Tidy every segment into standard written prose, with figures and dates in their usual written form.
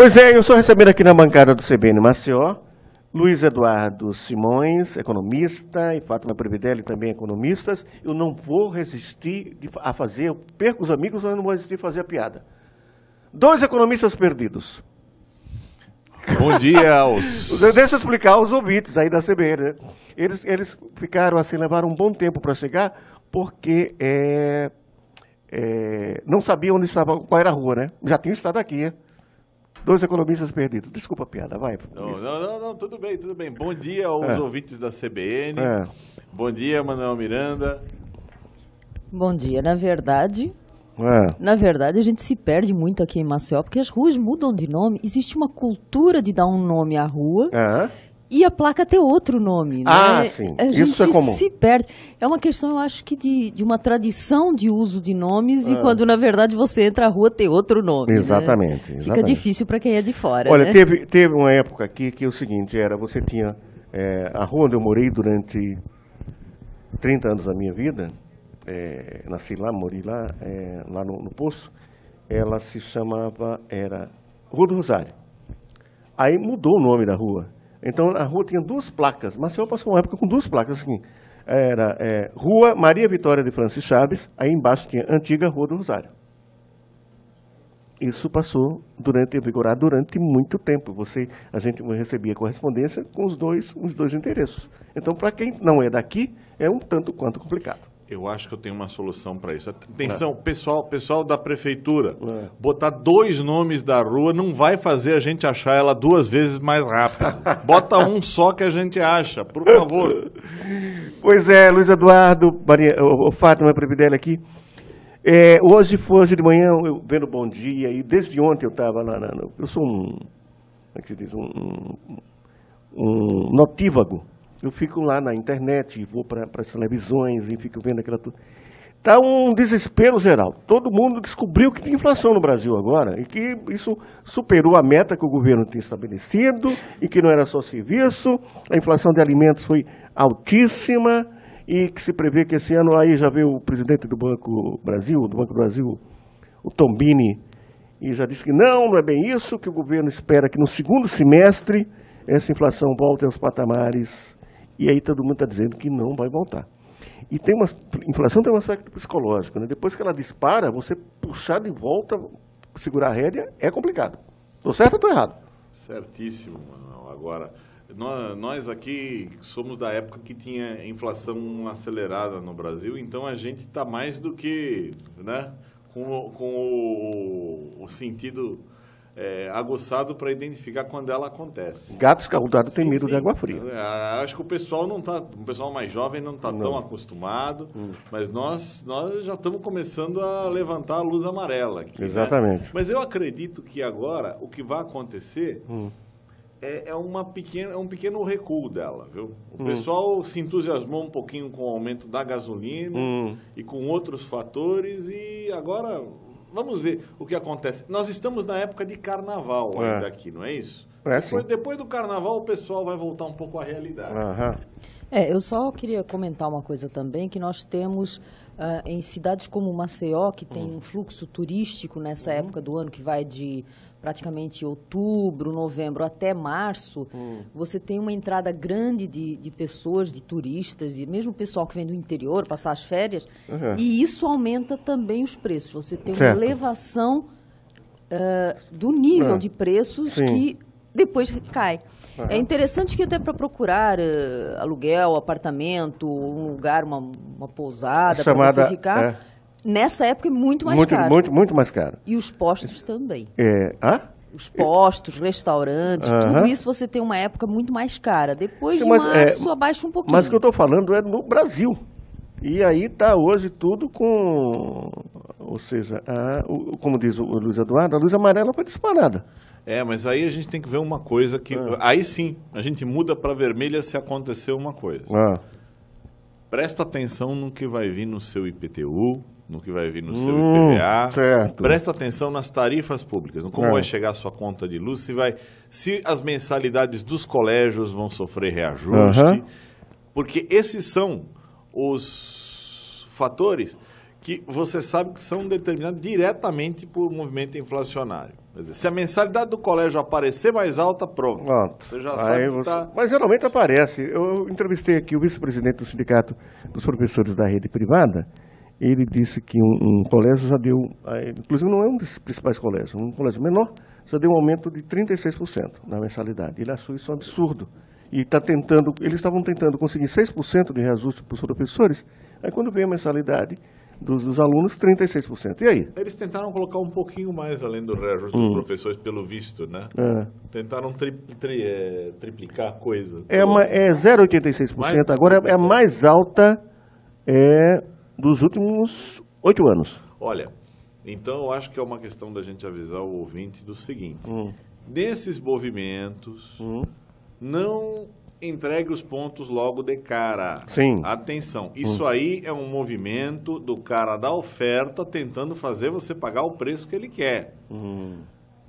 Pois é, eu estou recebendo aqui na bancada do CBN Maceió, Luiz Eduardo Simões, economista, e Fátima Previdelli, também economistas. Eu não vou resistir a fazer, eu perco os amigos, mas eu não vou resistir a fazer a piada. 2 economistas perdidos. Bom dia aos... Deixa eu explicar aos ouvintes aí da CBN, né? Eles ficaram assim, levaram um bom tempo para chegar, porque não sabiam onde estava, qual era a rua, né? Já tinham estado aqui, né? 2 economistas perdidos. Desculpa a piada, vai. Não, tudo bem. Bom dia aos ouvintes da CBN. Bom dia, Manuel Miranda. Bom dia. Na verdade, a gente se perde muito aqui em Maceió, porque as ruas mudam de nome. Existe uma cultura de dar um nome à rua e a placa ter outro nome, né? Sim. Isso é comum. Se perde. É uma questão, eu acho que de uma tradição de uso de nomes e quando, na verdade, você entra na rua, tem outro nome. Exatamente. Né? Fica difícil para quem é de fora. Olha, né? teve uma época aqui que o seguinte, você tinha a rua onde eu morei durante 30 anos da minha vida, nasci lá, mori lá, lá no Poço, ela se chamava, Rua do Rosário. Aí mudou o nome da rua. Então, a rua tinha 2 placas. Maceió passou uma época com 2 placas. Assim, era Rua Maria Vitória de Francis Chaves, aí embaixo tinha Antiga Rua do Rosário. Isso passou a vigorar durante muito tempo. A gente recebia correspondência com os dois endereços. Então, para quem não é daqui, é um tanto quanto complicado. Eu acho que eu tenho uma solução para isso. Atenção, pessoal da prefeitura, botar 2 nomes da rua não vai fazer a gente achar ela 2 vezes mais rápido. Bota um só que a gente acha, por favor. Pois é, Luiz Eduardo, Fátima Previdelli aqui. Hoje de manhã, eu vendo Bom Dia, e desde ontem eu estava lá, eu sou como é que se diz, um notívago. Eu fico lá na internet, vou para as televisões e fico vendo aquela tudo. Está um desespero geral. Todo mundo descobriu que tem inflação no Brasil agora e que isso superou a meta que o governo tinha estabelecido e que não era só serviço. A inflação de alimentos foi altíssima e que se prevê que esse ano, aí já veio o presidente do Banco do Brasil, o Tombini, e já disse que não é bem isso, que o governo espera que no segundo semestre essa inflação volte aos patamares. E aí todo mundo está dizendo que não vai voltar. E inflação tem um aspecto psicológico, né? Depois que ela dispara, você puxar de volta, segurar a rédea, é complicado. Estou certo ou estou errado? Certíssimo, Manuel. Agora, nós aqui somos da época que tinha inflação acelerada no Brasil, então a gente está mais do que, né, com o sentido... aguçado para identificar quando ela acontece. Gato escaldado tem medo de água fria. Acho que o pessoal o pessoal mais jovem não está tão acostumado, mas nós já estamos começando a levantar a luz amarela aqui. Exatamente. Né? Mas eu acredito que agora o que vai acontecer é um pequeno recuo dela, viu? O pessoal se entusiasmou um pouquinho com o aumento da gasolina e com outros fatores e agora... Vamos ver o que acontece. Nós estamos na época de carnaval ainda aqui, não é isso? Depois do carnaval, o pessoal vai voltar um pouco à realidade. Eu só queria comentar uma coisa também, que nós temos em cidades como Maceió, que tem um fluxo turístico nessa época do ano, que vai de praticamente outubro, novembro até março, você tem uma entrada grande de pessoas, de turistas, e mesmo pessoal que vem do interior passar as férias, e isso aumenta também os preços. Você tem uma elevação do nível de preços que depois cai. É interessante que até para procurar aluguel, apartamento, um lugar, uma pousada para você ficar... Nessa época é muito mais caro. Muito mais caro. E os postos também. Os postos, restaurantes, tudo isso você tem uma época muito mais cara. Depois de março, abaixa um pouquinho. Mas o que eu estou falando é no Brasil. E aí está hoje tudo com... Ou seja, como diz o Luiz Eduardo, a luz amarela foi disparada. Mas aí a gente tem que ver uma coisa que... Aí sim, a gente muda para vermelha se acontecer uma coisa. Presta atenção no que vai vir no seu IPTU, no que vai vir no seu IPVA. Certo. Presta atenção nas tarifas públicas, no como vai chegar a sua conta de luz, se as mensalidades dos colégios vão sofrer reajuste, porque esses são os fatores que você sabe que são determinados diretamente por movimento inflacionário. Quer dizer, se a mensalidade do colégio aparecer mais alta, pronto. Você já sabe que está... Mas geralmente aparece. Eu entrevistei aqui o vice-presidente do Sindicato dos Professores da Rede Privada. Ele disse que um colégio já deu, inclusive não é um dos principais colégios, um colégio menor, já deu um aumento de 36% na mensalidade. Ele achou isso um absurdo. E eles estavam tentando conseguir 6% de reajuste para os professores, aí quando veio a mensalidade dos alunos, 36%. E aí? Eles tentaram colocar um pouquinho mais além do reajuste dos professores, pelo visto, né? Tentaram triplicar a coisa. É 0,86%, agora é a mais alta dos últimos 8 anos. Olha, então eu acho que é uma questão da gente avisar o ouvinte do seguinte. Nesses movimentos, não entregue os pontos logo de cara. Sim. Atenção, isso aí é um movimento do cara da oferta tentando fazer você pagar o preço que ele quer.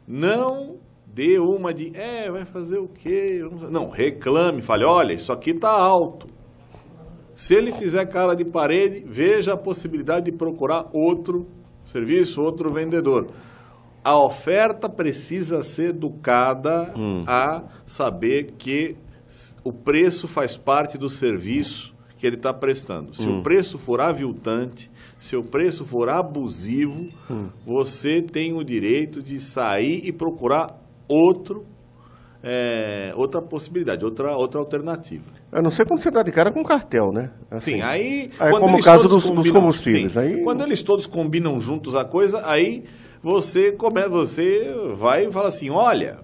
Não dê uma de, vai fazer o quê? Não, reclame, fale, olha, isso aqui está alto. Se ele fizer cara de parede, veja a possibilidade de procurar outro serviço, outro vendedor. A oferta precisa ser educada a saber que o preço faz parte do serviço que ele está prestando. Se o preço for aviltante, se o preço for abusivo, você tem o direito de sair e procurar outra possibilidade, outra alternativa. A não ser quando você dá de cara com cartel, né? Assim, sim, aí como o caso dos combustíveis. Sim, aí... Quando eles todos combinam juntos a coisa, aí você vai e fala assim, olha...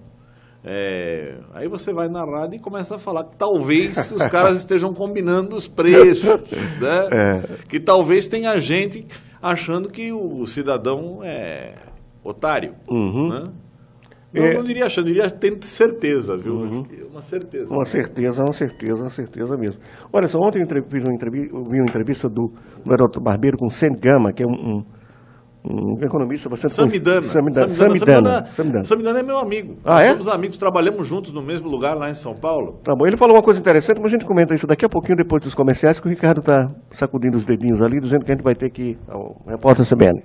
aí você vai na rádio e começa a falar que talvez os caras estejam combinando os preços, né? Que talvez tenha gente achando que o cidadão é otário, né? Eu não diria achando, eu diria tendo certeza, viu? Acho que é uma certeza. Uma certeza mesmo. Olha só, ontem eu vi uma entrevista do Heródoto Barbeiro com Sen Gama, que é um economista bastante... Samidana é meu amigo. Nós somos amigos, trabalhamos juntos no mesmo lugar lá em São Paulo. Tá bom, ele falou uma coisa interessante, mas a gente comenta isso daqui a pouquinho, depois dos comerciais, que o Ricardo está sacudindo os dedinhos ali, dizendo que a gente vai ter que ir ao repórter CBN.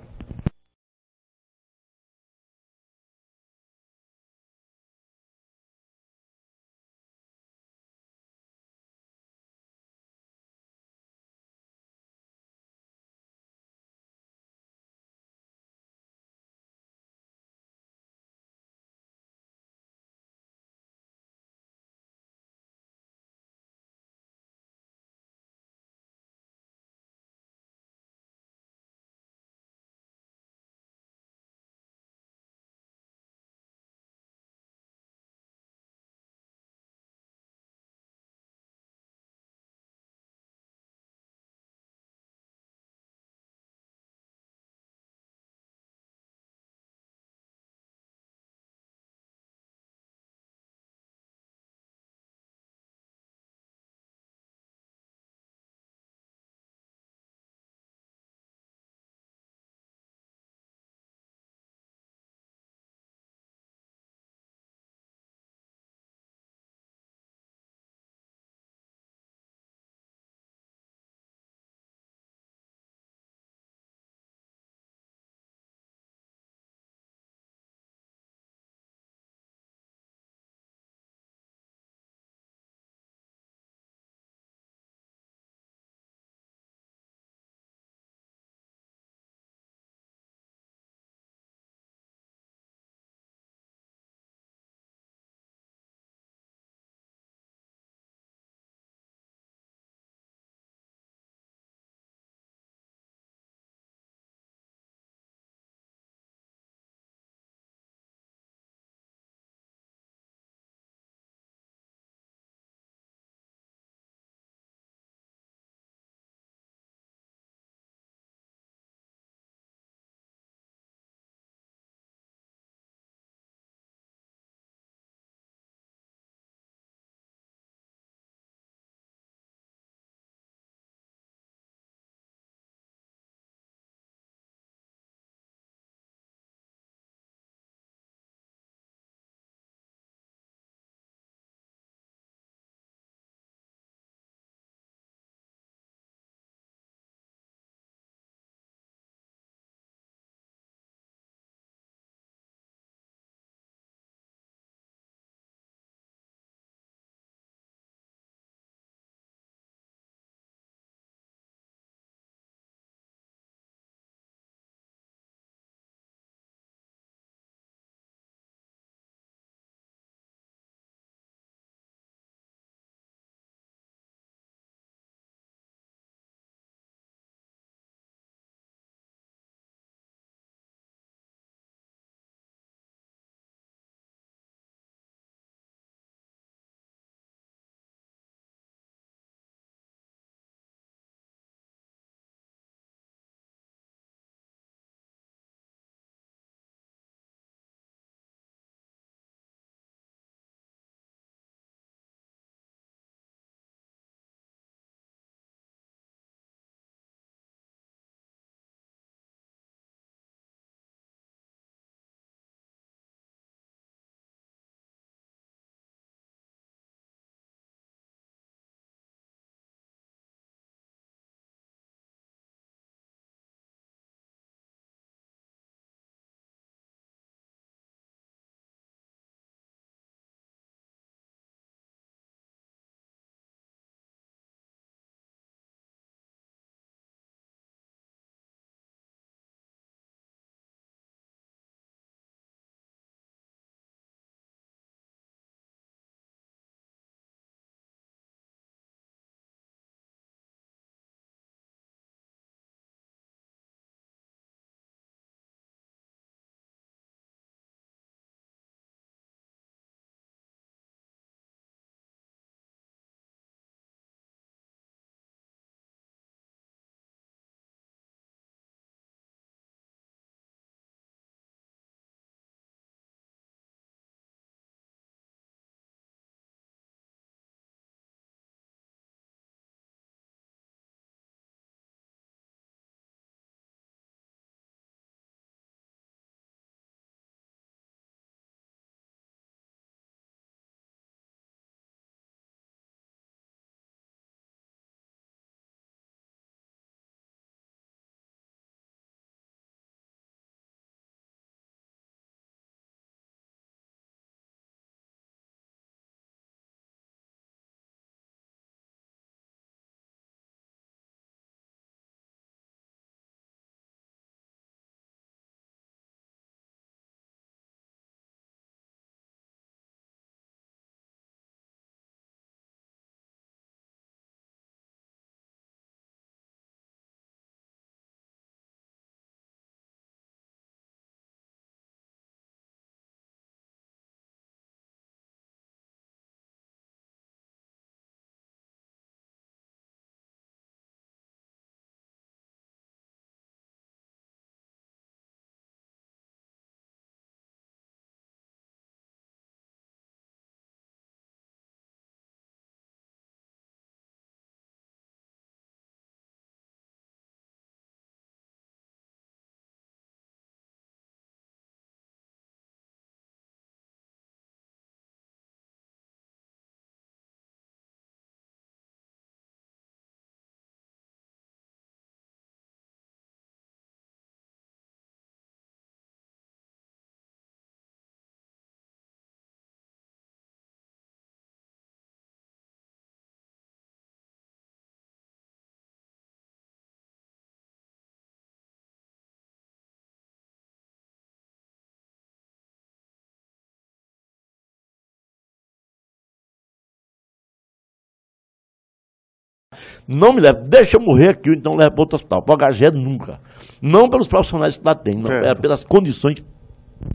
Não me leva, deixa eu morrer aqui, ou então leva para outro hospital. Para o HGE nunca. Não pelos profissionais que lá tem, não, é pelas condições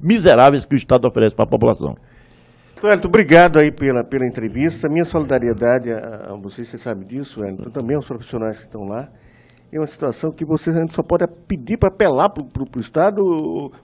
miseráveis que o Estado oferece para a população. Wellington, obrigado aí pela entrevista. Minha solidariedade a você sabe disso, Wellington, também aos profissionais que estão lá. É uma situação que você a gente só pode pedir para apelar para o Estado,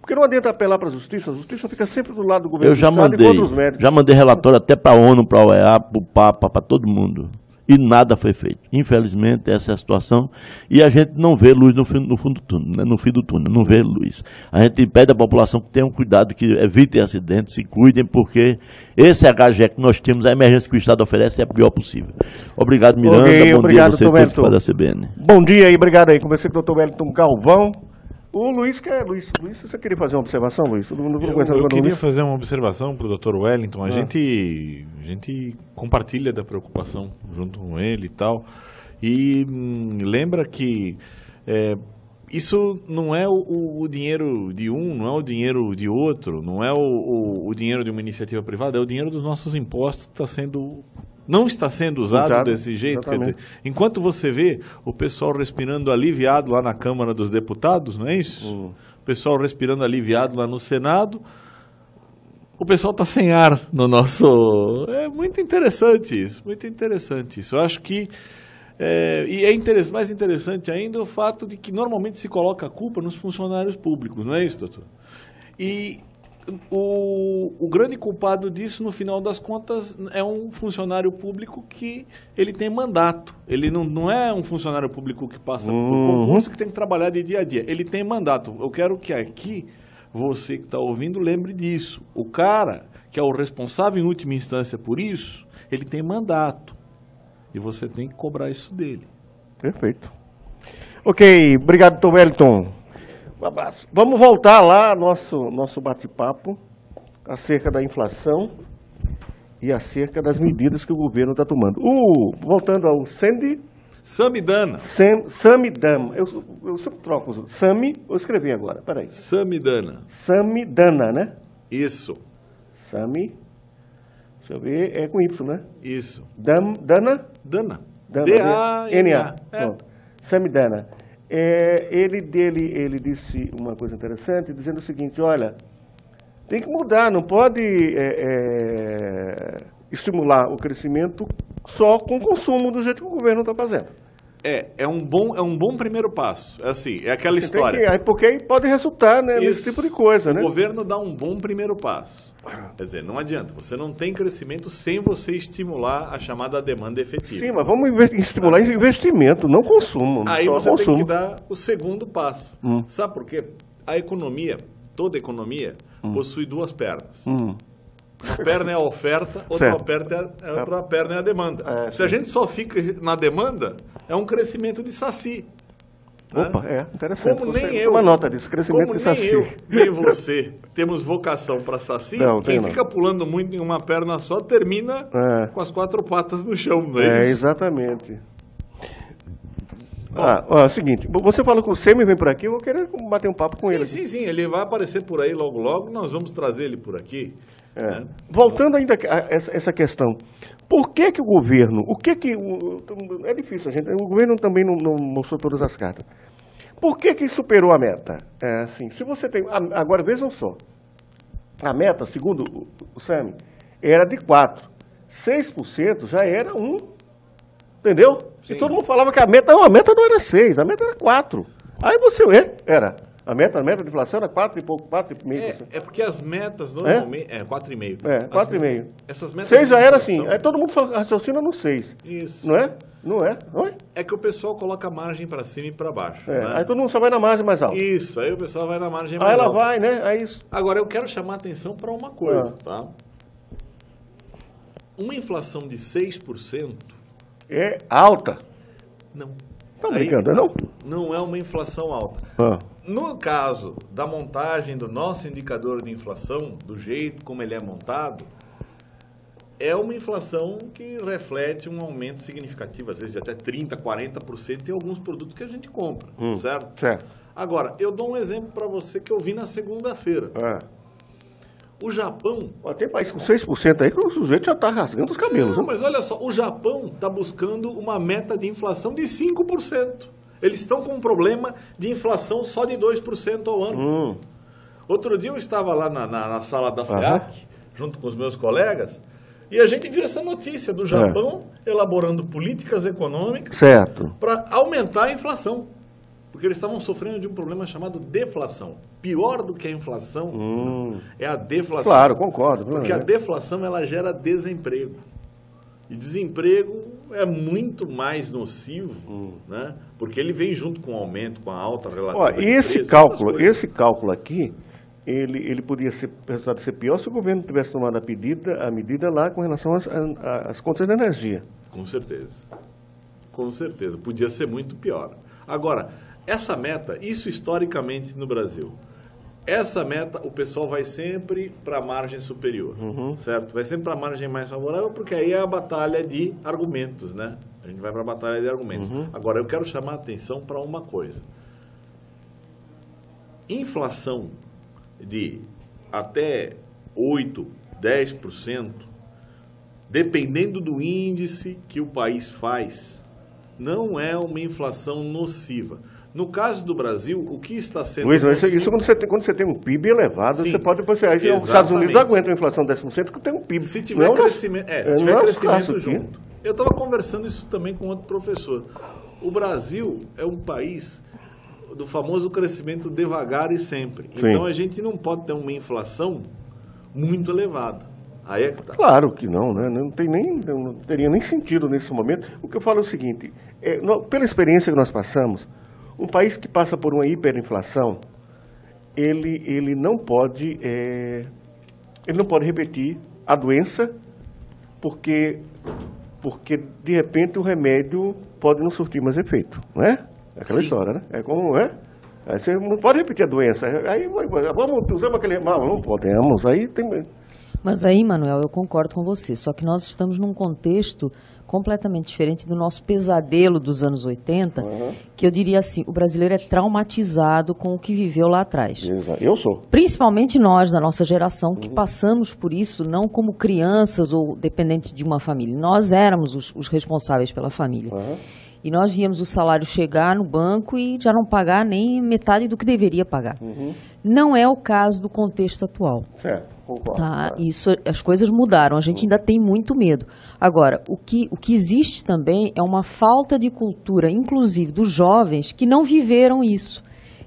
porque não adianta apelar para a Justiça fica sempre do lado do governo do Estado e contra os médicos. Já mandei relatório até para a ONU, para a OEA, para o Papa, para todo mundo. E nada foi feito. Infelizmente, essa é a situação. E a gente não vê luz no fundo do túnel, né? No fim do túnel, não vê luz. A gente pede à população que tenham cuidado, que evitem acidentes, se cuidem, porque esse HGE que nós temos, a emergência que o Estado oferece é a pior possível. Obrigado, Miranda. Okay, bom obrigado, dia a você todos da CBN. Bom dia e obrigado aí. Conversei com o Dr. Wellington Galvão. O Luiz, Luiz, você queria fazer uma observação, Luiz? Eu queria fazer uma observação para o Dr. Wellington. A gente compartilha da preocupação junto com ele e tal. E lembra que isso não é o dinheiro de um, não é o dinheiro de outro, não é o dinheiro de uma iniciativa privada, é o dinheiro dos nossos impostos que não está sendo usado desse jeito. Exatamente. Quer dizer, enquanto você vê o pessoal respirando aliviado lá na Câmara dos Deputados, não é isso? O pessoal respirando aliviado lá no Senado, o pessoal está sem ar no nosso... É muito interessante isso, muito interessante isso. Eu acho que... mais interessante ainda o fato de que normalmente se coloca a culpa nos funcionários públicos, não é isso, doutor? E... O grande culpado disso, no final das contas, é um funcionário público que ele tem mandato. Ele não é um funcionário público que passa por concurso, que tem que trabalhar de dia a dia. Ele tem mandato. Eu quero que aqui, você que está ouvindo, lembre disso. O cara que é o responsável em última instância por isso, ele tem mandato. E você tem que cobrar isso dele. Perfeito. Ok, obrigado, Dr. Wellington. Um abraço. Vamos voltar lá nosso bate-papo acerca da inflação e acerca das medidas que o governo está tomando. Voltando ao Samidana. Samidana. Eu sempre troco. Eu escrevi agora, peraí. Samidana, né? Isso. Deixa eu ver, é com Y, né? Isso. Dana? D-A-N-A. Samidana. Ele disse uma coisa interessante, dizendo o seguinte, olha, tem que mudar, não pode estimular o crescimento só com o consumo do jeito que o governo está fazendo. É um bom primeiro passo. É aquela história. Porque pode resultar, né, nesse tipo de coisa. O governo dá um bom primeiro passo. Quer dizer, não adianta. Você não tem crescimento sem você estimular a chamada demanda efetiva. Sim, mas vamos estimular investimento, não consumo. Aí você tem que dar o segundo passo. Sabe por quê? A economia, toda economia, possui duas pernas. Uma perna é a oferta, outra perna é a demanda. Se a gente só fica na demanda, é um crescimento de saci. Opa, interessante. Como nem eu, uma nota disso, crescimento de saci. Nem eu, nem você temos vocação para saci, quem fica pulando muito em uma perna só termina com as quatro patas no chão, não é isso? Exatamente. É o seguinte, você falou que o Semi vem por aqui, eu vou querer bater um papo com ele. Sim, ele vai aparecer por aí logo, nós vamos trazer ele por aqui. Voltando ainda a essa questão, por que o governo, é difícil, o governo também não mostrou todas as cartas. Por que superou a meta? Se você tem, agora vejam só, a meta, segundo o SAMI, era de 4%, 6% já era 1%, entendeu? Sim. E todo mundo falava que a meta não era 6%, a meta era 4%. Aí você a meta de inflação era 4 e pouco, 4,5%. É porque as metas normalmente... 4,5%. 4,5%. Essas metas 6 já era assim. Aí todo mundo raciocina no 6. Isso. Não é? Não é? É que o pessoal coloca a margem para cima e para baixo. Né? Aí todo mundo só vai na margem mais alta. Isso, aí o pessoal vai na margem mais alta. Aí ela vai, né? Agora, eu quero chamar a atenção para uma coisa, tá? Uma inflação de 6%... É alta. Não. Tá brincando, não? Não é uma inflação alta. No caso da montagem do nosso indicador de inflação, do jeito como ele é montado, é uma inflação que reflete um aumento significativo, às vezes de até 30%, 40% em alguns produtos que a gente compra, certo? Certo. Agora, eu dou um exemplo para você que eu vi na segunda-feira. O Japão... Tem país com 6% aí que o sujeito já está rasgando os cabelos. Não, mas olha só, o Japão está buscando uma meta de inflação de 5%. Eles estão com um problema de inflação só de 2% ao ano. Outro dia eu estava lá na sala da FEAC, junto com os meus colegas, e a gente viu essa notícia do Japão elaborando políticas econômicas para aumentar a inflação. Porque eles estavam sofrendo de um problema chamado deflação. Pior do que a inflação é a deflação. Claro, concordo. Porque a deflação ela gera desemprego. E desemprego é muito mais nocivo, né? Porque ele vem junto com o aumento, com a alta relativa de preço. Esse cálculo aqui, ele podia ser pior se o governo tivesse tomado a medida lá com relação às contas de energia. Com certeza. Com certeza. Podia ser muito pior. Agora, essa meta, isso historicamente no Brasil, essa meta o pessoal vai sempre para a margem superior, certo? Vai sempre para a margem mais favorável, porque aí é a batalha de argumentos, né? A gente vai para a batalha de argumentos. Agora, eu quero chamar a atenção para uma coisa. Inflação de até 8%, 10%, dependendo do índice que o país faz, não é uma inflação nociva. No caso do Brasil, o que está sendo... Luiz, isso quando você tem um PIB elevado, você pode... Os Estados Unidos aguentam a inflação de 10% porque tem um PIB. Se tiver crescimento, se tiver crescimento junto. Eu estava conversando isso também com outro professor. O Brasil é um país do famoso crescimento devagar e sempre. Sim. Então, a gente não pode ter uma inflação muito elevada. Aí é que tá. Claro que não, né? Não teria nem sentido nesse momento. O que eu falo é o seguinte, pela experiência que nós passamos, um país que passa por uma hiperinflação, ele não pode repetir a doença, porque de repente o remédio pode não surtir mais efeito, não é? É aquela história, né? É como é. Aí você não pode repetir a doença. Aí usamos aquele mal, não podemos. Aí tem. Mas aí, Manuel, eu concordo com você, só que nós estamos num contexto completamente diferente do nosso pesadelo dos anos 80, que eu diria assim, o brasileiro é traumatizado com o que viveu lá atrás. Eu sou. Principalmente nós, da nossa geração, que passamos por isso não como crianças ou dependentes de uma família. Nós éramos os responsáveis pela família. E nós víamos o salário chegar no banco e já não pagar nem metade do que deveria pagar. Não é o caso do contexto atual. Concordo. Tá? Isso, as coisas mudaram, a gente ainda tem muito medo. Agora, o que existe também é uma falta de cultura, inclusive dos jovens, que não viveram isso.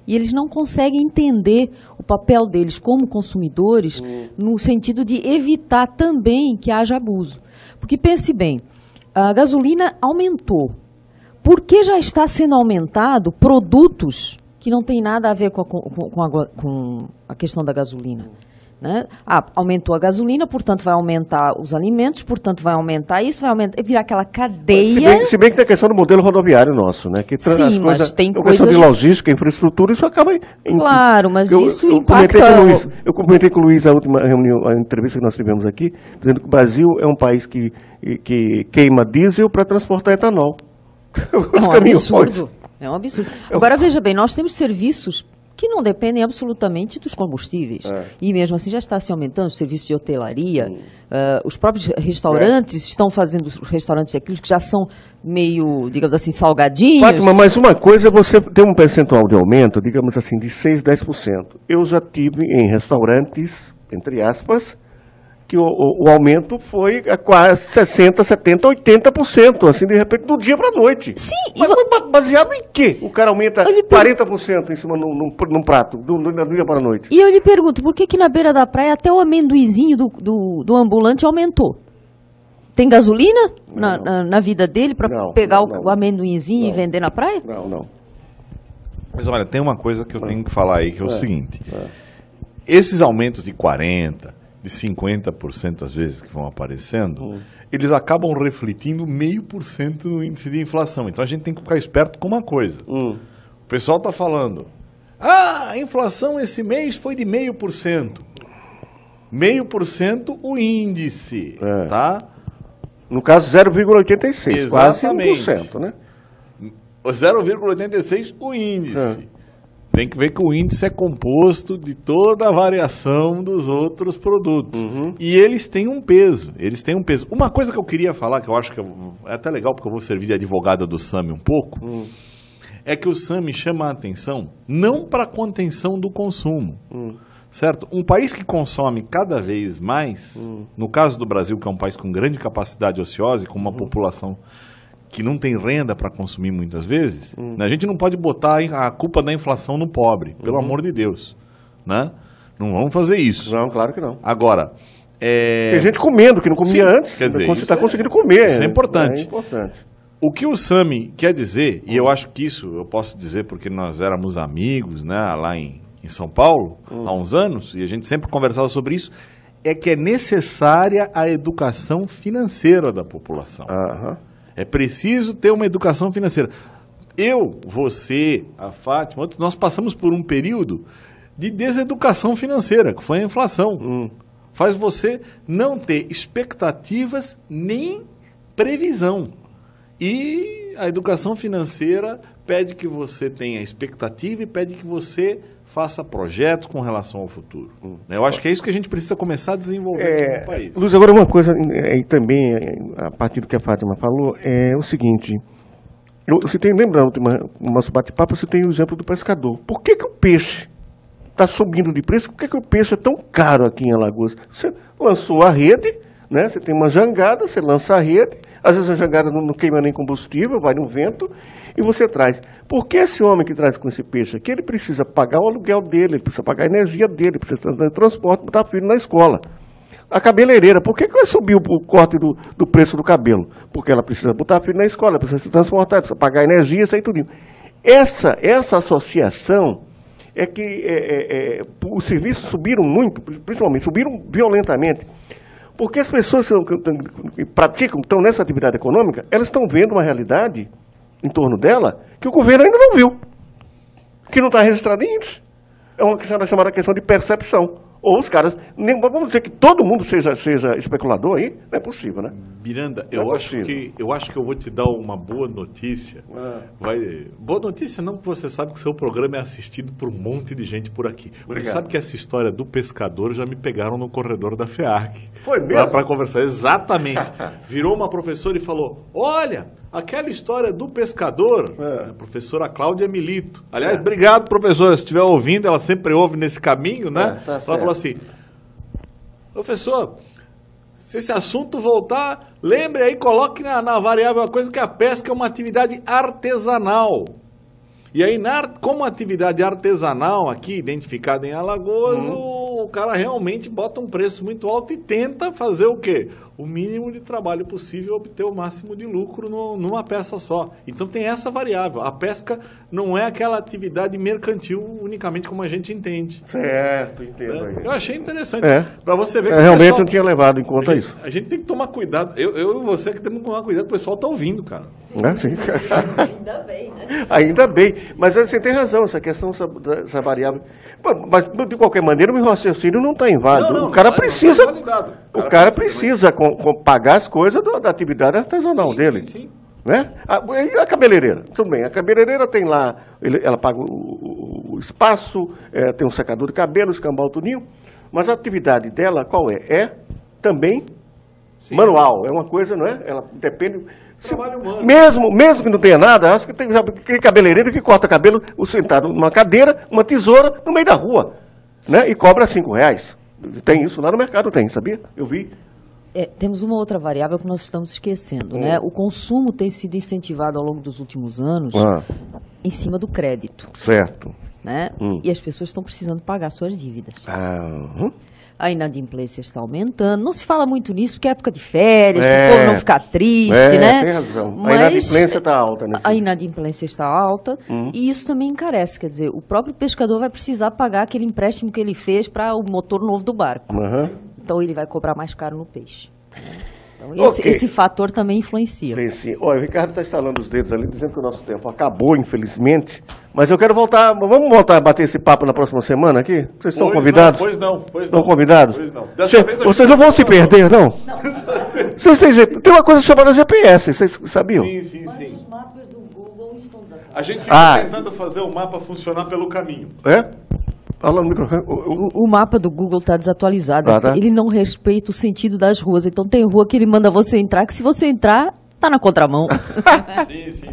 E eles não conseguem entender o papel deles como consumidores no sentido de evitar também que haja abuso. Porque pense bem, a gasolina aumentou. Por que já está sendo aumentado produtos que não tem nada a ver com a questão da gasolina? Né? Aumentou a gasolina, portanto vai aumentar os alimentos, portanto vai aumentar isso, vai virar aquela cadeia. Se bem que tem a questão do modelo rodoviário nosso, né? Que sim, as mas tem a questão de logística, infraestrutura, isso acaba... Claro, mas isso impacta... Eu comentei com o Luiz a última reunião, a entrevista que nós tivemos aqui, dizendo que o Brasil é um país que queima diesel para transportar etanol. É um absurdo. É um absurdo. Agora, veja bem, nós temos serviços que não dependem absolutamente dos combustíveis. E mesmo assim já está se aumentando os serviços de hotelaria. Os próprios restaurantes estão fazendo os restaurantes aqueles que já são meio, digamos assim, salgadinhos. Fátima, mas uma coisa é você ter um percentual de aumento, digamos assim, de 6%, 10%. Eu já tive em restaurantes, entre aspas, que o aumento foi a quase 60%, 70%, 80%, assim, de repente, do dia para a noite. Sim. Mas foi baseado em quê? O cara aumenta 40% em cima num prato, do dia para a noite. E eu lhe pergunto, por que na beira da praia até o amendoinzinho do ambulante aumentou? Tem gasolina na vida dele para pegar o amendoinzinho e vender na praia? Não. Mas olha, tem uma coisa que eu tenho que falar aí, que é o seguinte. Esses aumentos de 40%, de 50% às vezes que vão aparecendo, eles acabam refletindo 0,5% no índice de inflação. Então a gente tem que ficar esperto com uma coisa. O pessoal está falando, a inflação esse mês foi de 0,5%. 0,5% o índice, tá? No caso, 0,86%, quase 1%, né? 0,86% o índice. Tem que ver que o índice é composto de toda a variação dos outros produtos. E eles têm um peso. Uma coisa que eu queria falar, que eu acho que é até legal, porque eu vou servir de advogado do SAMI um pouco, é que o SAMI chama a atenção não para a contenção do consumo. Certo? Um país que consome cada vez mais, no caso do Brasil, que é um país com grande capacidade ociosa e com uma população que não tem renda para consumir muitas vezes, né? A gente não pode botar a culpa da inflação no pobre, pelo amor de Deus. Né? Não vamos fazer isso. Não, claro que não. Agora, tem gente comendo que não comia antes, quer dizer, você está conseguindo comer. Isso é importante. É importante. O que o SAMI quer dizer, e eu acho que isso eu posso dizer porque nós éramos amigos, né, lá em São Paulo, há uns anos, e a gente sempre conversava sobre isso, é que é necessária a educação financeira da população. É preciso ter uma educação financeira. Eu, você, a Fátima, nós passamos por um período de deseducação financeira, que foi a inflação. Faz você não ter expectativas nem previsão. E a educação financeira pede que você tenha expectativa e pede que você faça projetos com relação ao futuro. Eu acho que é isso que a gente precisa começar a desenvolver aqui no país. Luiz, agora uma coisa também, a partir do que a Fátima falou, é o seguinte. Você tem, lembrando, no nosso bate-papo, você tem o exemplo do pescador. Por que o peixe está subindo de preço? Por que o peixe é tão caro aqui em Alagoas? Você lançou a rede, né? Você tem uma jangada, você lança a rede, às vezes a jangada não queima nem combustível, vai no vento, e você traz. Por que esse homem que traz com esse peixe aqui, ele precisa pagar o aluguel dele, ele precisa pagar a energia dele, ele precisa de transporte, botar filho na escola? A cabeleireira, por que vai subir o corte do preço do cabelo? Porque ela precisa botar filho na escola, precisa se transportar, precisa pagar energia, isso aí tudo. Essa associação é que os serviços subiram muito, principalmente, subiram violentamente. Porque as pessoas que praticam, estão nessa atividade econômica, elas estão vendo uma realidade em torno dela que o governo ainda não viu, que não está registrado em índice. É uma questão chamada questão de percepção. Ou os caras, vamos dizer que todo mundo seja especulador aí, não é possível, né? Miranda, eu acho que eu vou te dar uma boa notícia. Boa notícia não, porque você sabe que seu programa é assistido por um monte de gente por aqui. Você sabe que essa história do pescador já me pegaram no corredor da FEAC. Foi mesmo? Lá para conversar, exatamente. Virou uma professora e falou, olha, aquela história do pescador, a professora Cláudia Milito. Aliás, obrigado, professora, se estiver ouvindo, ela sempre ouve nesse caminho, né? Tá ela falou assim, professor, se esse assunto voltar, lembre aí, coloque na variável uma coisa que a pesca é uma atividade artesanal. E aí, como atividade artesanal aqui, identificada em Alagoas, o cara realmente bota um preço muito alto e tenta fazer o quê? O mínimo de trabalho possível, obter o máximo de lucro numa peça só. Então tem essa variável. A pesca não é aquela atividade mercantil unicamente como a gente entende. Certo, entendo. Eu achei interessante. Para você ver que realmente pessoal, não tinha levado em conta isso. A gente tem que tomar cuidado. Eu e você que temos que tomar cuidado, o pessoal está ouvindo, cara. Sim. Ainda bem, né? Ainda bem. Mas você tem razão, essa questão, essa variável. Mas, de qualquer maneira, o meu raciocínio não está inválido. O cara precisa. O cara precisa pagar as coisas da atividade artesanal dele. Sim. Né? E a cabeleireira? Tudo bem, a cabeleireira tem lá, ela paga o espaço, tem um secador de cabelo, escambau, tudinho, mas a atividade dela qual é? É também manual, é uma coisa, não é? Ela depende... Trabalho humano. Mesmo que não tenha nada, acho que tem cabeleireiro que corta cabelo sentado numa cadeira, uma tesoura, no meio da rua, né? E cobra R$5. Tem isso lá no mercado, sabia? Eu vi. Temos uma outra variável que nós estamos esquecendo, né? O consumo tem sido incentivado ao longo dos últimos anos em cima do crédito. Certo. Né? E as pessoas estão precisando pagar suas dívidas. A inadimplência está aumentando. Não se fala muito nisso, porque é época de férias, para o povo não ficar triste, né? Tem razão. Mas a inadimplência está alta. A inadimplência está alta e isso também encarece. Quer dizer, o próprio pescador vai precisar pagar aquele empréstimo que ele fez para o motor novo do barco. Então, ele vai cobrar mais caro no peixe. Então, esse fator também influencia. Olha, o Ricardo está estalando os dedos ali, dizendo que o nosso tempo acabou, infelizmente. Mas eu quero voltar, vamos voltar a bater esse papo na próxima semana aqui? Vocês estão convidados? Pois não. Estão convidados? Pois não. Vocês não vão se perder, não? Tem uma coisa chamada GPS, vocês sabiam? Sim. Mas os mapas do Google estão desatualizados. A gente fica tentando fazer o mapa funcionar pelo caminho. É? Fala no microfone. O mapa do Google está desatualizado. Tá. Ele não respeita o sentido das ruas. Então tem rua que ele manda você entrar, que se você entrar, tá na contramão. Sim.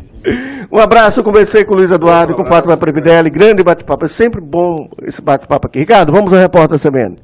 Um abraço, eu conversei com o Luiz Eduardo e com o Fátima Previdelli. Grande bate-papo. É sempre bom esse bate-papo aqui. Ricardo, vamos ao repórter CBN.